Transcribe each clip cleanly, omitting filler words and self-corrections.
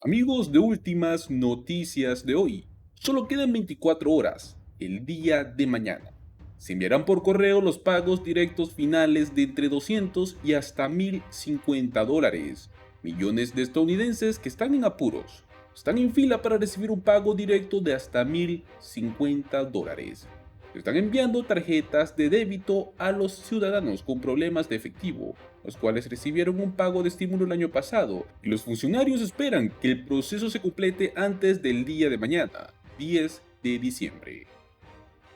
Amigos de Últimas Noticias de hoy, solo quedan 24 horas, el día de mañana. Se enviarán por correo los pagos directos finales de entre 200 y hasta $1,050. Millones de estadounidenses que están en apuros están en fila para recibir un pago directo de hasta $1,050. Están enviando tarjetas de débito a los ciudadanos con problemas de efectivo, los cuales recibieron un pago de estímulo el año pasado, y los funcionarios esperan que el proceso se complete antes del día de mañana, 10 de diciembre.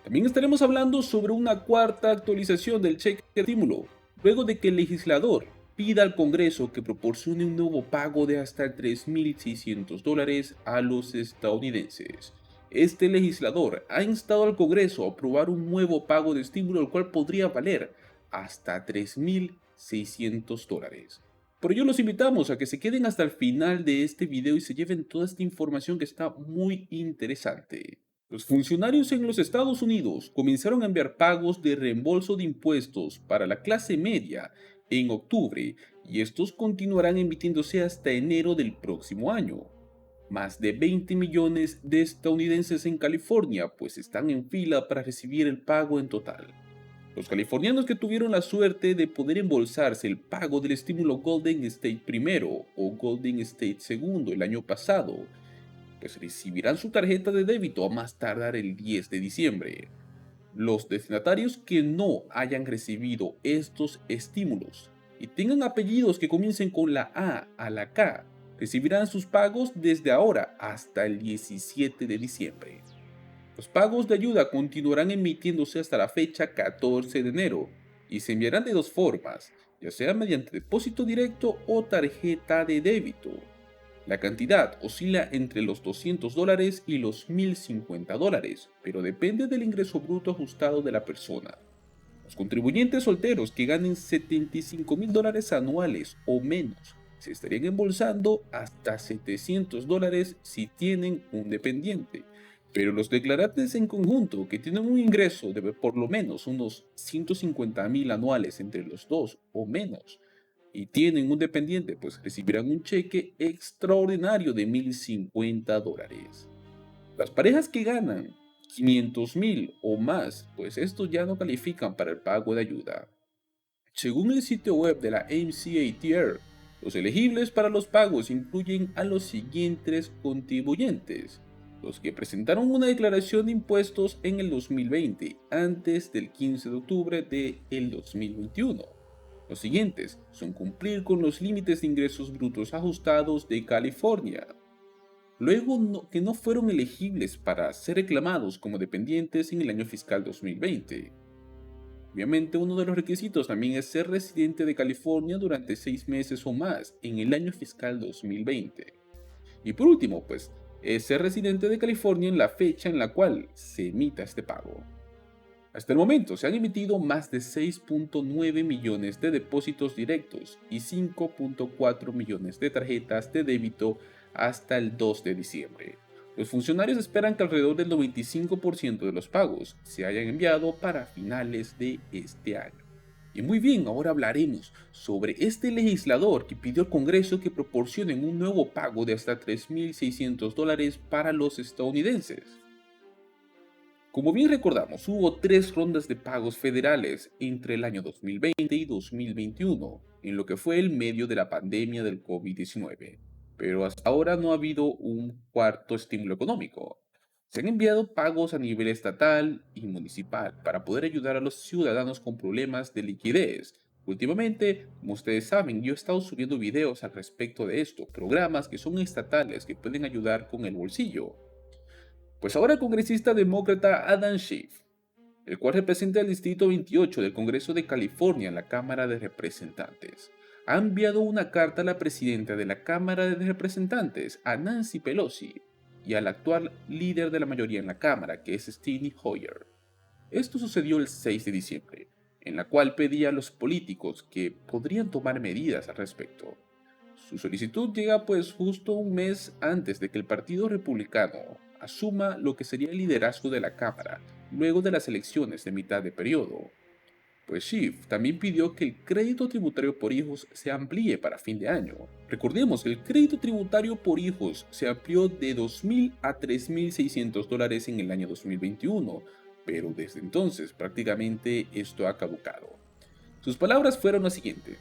También estaremos hablando sobre una cuarta actualización del cheque de estímulo, luego de que el legislador pida al Congreso que proporcione un nuevo pago de hasta $3,600 a los estadounidenses. Este legislador ha instado al Congreso a aprobar un nuevo pago de estímulo, el cual podría valer hasta $3,600. Por ello los invitamos a que se queden hasta el final de este video y se lleven toda esta información que está muy interesante. Los funcionarios en los Estados Unidos comenzaron a enviar pagos de reembolso de impuestos para la clase media en octubre, y estos continuarán emitiéndose hasta enero del próximo año. Más de 20 millones de estadounidenses en California pues están en fila para recibir el pago en total. Los californianos que tuvieron la suerte de poder embolsarse el pago del estímulo Golden State primero o Golden State segundo el año pasado, pues recibirán su tarjeta de débito a más tardar el 10 de diciembre. Los destinatarios que no hayan recibido estos estímulos y tengan apellidos que comiencen con la A la K recibirán sus pagos desde ahora hasta el 17 de diciembre. Los pagos de ayuda continuarán emitiéndose hasta la fecha 14 de enero y se enviarán de dos formas, ya sea mediante depósito directo o tarjeta de débito. La cantidad oscila entre los $200 y los $1,050, pero depende del ingreso bruto ajustado de la persona. Los contribuyentes solteros que ganen $75,000 anuales o menos se estarían embolsando hasta $700 si tienen un dependiente, pero los declarantes en conjunto que tienen un ingreso de por lo menos unos $150,000 anuales entre los dos o menos y tienen un dependiente, pues recibirán un cheque extraordinario de $1,050. Las parejas que ganan 500,000 o más, pues estos ya no califican para el pago de ayuda. Según el sitio web de la MCATR, los elegibles para los pagos incluyen a los siguientes contribuyentes: los que presentaron una declaración de impuestos en el 2020 antes del 15 de octubre del 2021. Los siguientes son cumplir con los límites de ingresos brutos ajustados de California. Luego que no fueron elegibles para ser reclamados como dependientes en el año fiscal 2020. Obviamente uno de los requisitos también es ser residente de California durante 6 meses o más en el año fiscal 2020. Y por último, pues, es ser residente de California en la fecha en la cual se emita este pago. Hasta el momento se han emitido más de 6.9 millones de depósitos directos y 5.4 millones de tarjetas de débito hasta el 2 de diciembre. Los funcionarios esperan que alrededor del 95% de los pagos se hayan enviado para finales de este año. Y muy bien, ahora hablaremos sobre este legislador que pidió al Congreso que proporcionen un nuevo pago de hasta $3,600 para los estadounidenses. Como bien recordamos, hubo 3 rondas de pagos federales entre el año 2020 y 2021, en lo que fue el medio de la pandemia del COVID-19, pero hasta ahora no ha habido un cuarto estímulo económico. Se han enviado pagos a nivel estatal y municipal para poder ayudar a los ciudadanos con problemas de liquidez. Últimamente, como ustedes saben, yo he estado subiendo videos al respecto de esto, programas que son estatales que pueden ayudar con el bolsillo. Pues ahora el congresista demócrata Adam Schiff, el cual representa el Distrito 28 del Congreso de California en la Cámara de Representantes, ha enviado una carta a la presidenta de la Cámara de Representantes, a Nancy Pelosi, y al actual líder de la mayoría en la Cámara, que es Steny Hoyer. Esto sucedió el 6 de diciembre, en la cual pedía a los políticos que podrían tomar medidas al respecto. Su solicitud llega pues justo un mes antes de que el Partido Republicano asuma lo que sería el liderazgo de la Cámara luego de las elecciones de mitad de periodo. Pues Schiff también pidió que el crédito tributario por hijos se amplíe para fin de año. Recordemos que el crédito tributario por hijos se amplió de $2.000 a $3.600 en el año 2021, pero desde entonces prácticamente esto ha caducado. Sus palabras fueron las siguientes: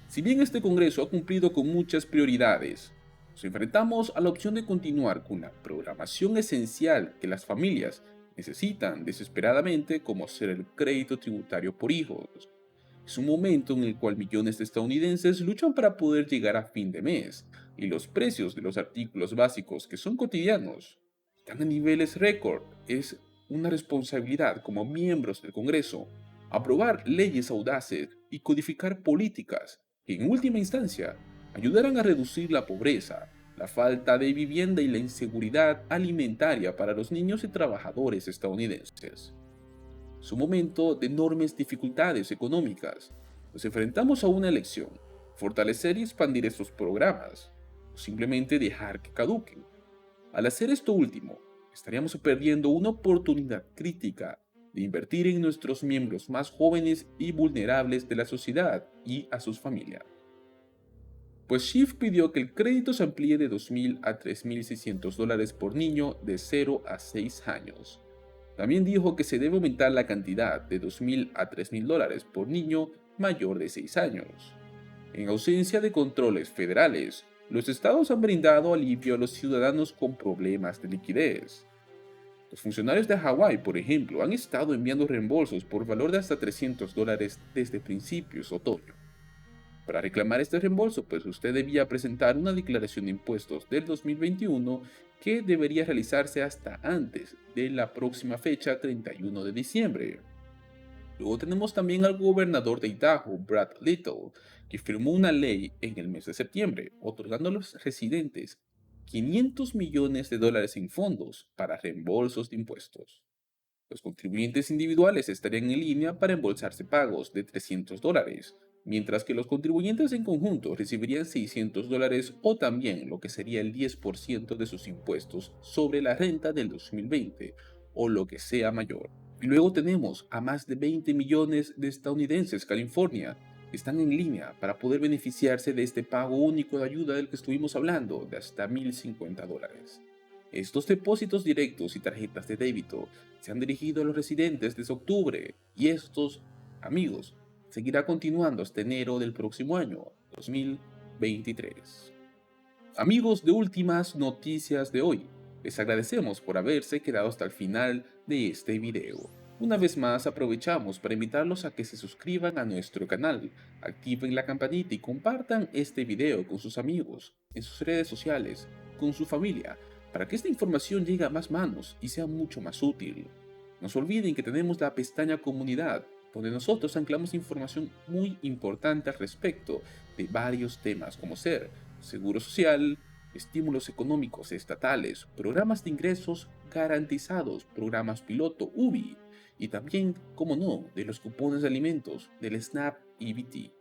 si bien este Congreso ha cumplido con muchas prioridades, nos enfrentamos a la opción de continuar con la programación esencial que las familias necesitan desesperadamente, como ser el crédito tributario por hijos. Es un momento en el cual millones de estadounidenses luchan para poder llegar a fin de mes, y los precios de los artículos básicos que son cotidianos están a niveles récord. Es una responsabilidad como miembros del Congreso aprobar leyes audaces y codificar políticas que en última instancia ayudarán a reducir la pobreza, la falta de vivienda y la inseguridad alimentaria para los niños y trabajadores estadounidenses. Es un momento de enormes dificultades económicas. Nos enfrentamos a una elección: fortalecer y expandir estos programas, o simplemente dejar que caduquen. Al hacer esto último, estaríamos perdiendo una oportunidad crítica de invertir en nuestros miembros más jóvenes y vulnerables de la sociedad y a sus familias. Pues Schiff pidió que el crédito se amplíe de $2.000 a $3.600 por niño de 0 a 6 años. También dijo que se debe aumentar la cantidad de $2.000 a $3.000 por niño mayor de 6 años. En ausencia de controles federales, los estados han brindado alivio a los ciudadanos con problemas de liquidez. Los funcionarios de Hawái, por ejemplo, han estado enviando reembolsos por valor de hasta $300 desde principios de otoño. Para reclamar este reembolso, pues usted debía presentar una declaración de impuestos del 2021 que debería realizarse hasta antes de la próxima fecha, 31 de diciembre. Luego tenemos también al gobernador de Idaho, Brad Little, que firmó una ley en el mes de septiembre, otorgando a los residentes $500 millones en fondos para reembolsos de impuestos. Los contribuyentes individuales estarían en línea para embolsarse pagos de $300, mientras que los contribuyentes en conjunto recibirían $600 o también lo que sería el 10% de sus impuestos sobre la renta del 2020 o lo que sea mayor. Y luego tenemos a más de 20 millones de estadounidenses en California que están en línea para poder beneficiarse de este pago único de ayuda del que estuvimos hablando, de hasta $1.050. Estos depósitos directos y tarjetas de débito se han dirigido a los residentes desde octubre, y estos, amigos, seguirá continuando hasta enero del próximo año, 2023. Amigos de Últimas Noticias de hoy, les agradecemos por haberse quedado hasta el final de este video. Una vez más aprovechamos para invitarlos a que se suscriban a nuestro canal, activen la campanita y compartan este video con sus amigos, en sus redes sociales, con su familia, para que esta información llegue a más manos y sea mucho más útil. No se olviden que tenemos la pestaña Comunidad, donde nosotros anclamos información muy importante al respecto de varios temas como ser seguro social, estímulos económicos estatales, programas de ingresos garantizados, programas piloto UBI, y también, como no, de los cupones de alimentos, del SNAP EBT.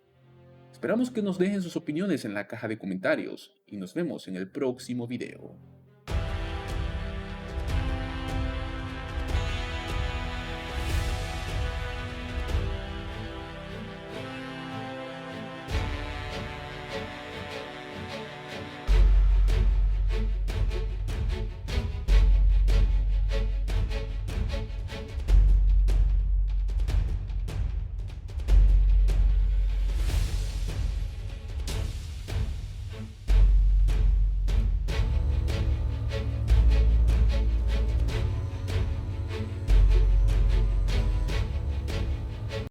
Esperamos que nos dejen sus opiniones en la caja de comentarios y nos vemos en el próximo video.